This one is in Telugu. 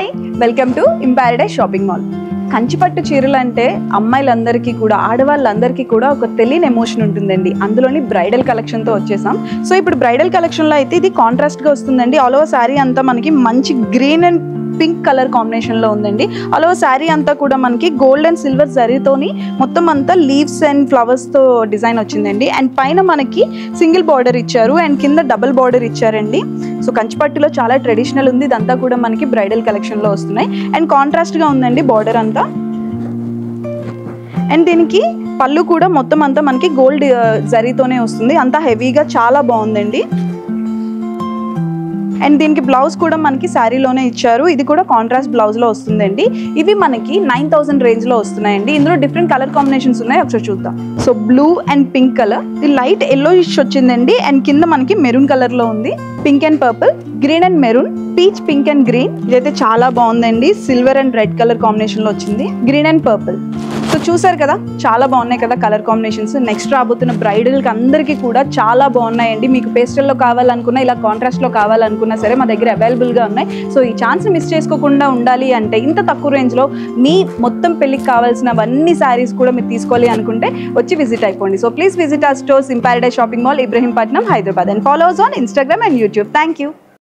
Hi welcome to Imparadise shopping mall. కంచిపట్టు చీరలు అంటే అమ్మాయిలందరికీ కూడా ఆడవాళ్ళందరికీ కూడా ఒక తెలియని ఎమోషన్ ఉంటుందండి. అందులోని బ్రైడల్ కలెక్షన్తో వచ్చేసాం. సో ఇప్పుడు బ్రైడల్ కలెక్షన్లో అయితే ఇది కాంట్రాస్ట్గా వస్తుందండి. ఆల్ ఓవర్ శారీ అంతా మనకి మంచి గ్రీన్ అండ్ పింక్ కలర్ కాంబినేషన్లో ఉందండి. ఆల్ ఓవర్ శారీ అంతా కూడా మనకి గోల్డ్ అండ్ సిల్వర్ జరీతోని మొత్తం అంతా లీవ్స్ అండ్ ఫ్లవర్స్తో డిజైన్ వచ్చిందండి. అండ్ పైన మనకి సింగిల్ బార్డర్ ఇచ్చారు అండ్ కింద డబుల్ బార్డర్ ఇచ్చారండి. సో కంచిపట్టులో చాలా ట్రెడిషనల్ ఉంది. ఇదంతా కూడా మనకి బ్రైడల్ కలెక్షన్లో వస్తున్నాయి అండ్ కాంట్రాస్ట్గా ఉందండి బార్డర్ అంతా. అండ్ దీనికి పళ్ళు కూడా మొత్తం అంతా మనకి గోల్డ్ జరీతోనే వస్తుంది. అంతా హెవీగా చాలా బాగుందండి. అండ్ దీనికి బ్లౌజ్ కూడా మనకి శారీలోనే ఇచ్చారు. ఇది కూడా కాంట్రాస్ట్ బ్లౌజ్లో వస్తుందండి. ఇవి మనకి 9000 రేంజ్లో వస్తున్నాయండి. ఇందులో డిఫరెంట్ కలర్ కాంబినేషన్స్ ఉన్నాయి, ఒకసారి చూద్దాం. So blue and pink colour, ఇది లైట్ ఎల్లో ఇష్ వచ్చిందండి. అండ్ కింద మనకి మెరూన్ కలర్లో ఉంది. Pink and purple, green and maroon, peach pink and green. ఇదైతే చాలా బాగుందండి. సిల్వర్ అండ్ రెడ్ కలర్ కాంబినేషన్లో వచ్చింది. Green and purple. సో చూసారు కదా, చాలా బాగున్నాయి కదా కలర్ కాంబినేషన్స్. నెక్స్ట్ రాబోతున్న బ్రైడల్కి అందరికీ కూడా చాలా బాగున్నాయండి. మీకు పేస్టల్లో కావాలనుకున్నా, ఇలా కాంట్రాస్ట్లో కావాలనుకున్నా సరే మా దగ్గర అవైలబుల్గా ఉన్నాయి. సో ఈ ఛాన్స్ని మిస్ చేసుకోకుండా ఉండాలి అంటే, ఇంత తక్కువ రేంజ్లో మీ మొత్తం పెళ్ళికి కావాల్సినవన్నీ శారీస్ కూడా మీరు తీసుకోవాలి అనుకుంటే వచ్చి విజిట్ అయిపోండి. So please visit our stores Imparadise shopping mall, Ibrahimpatnam, Hyderabad, and follow us on Instagram and YouTube. Thank you.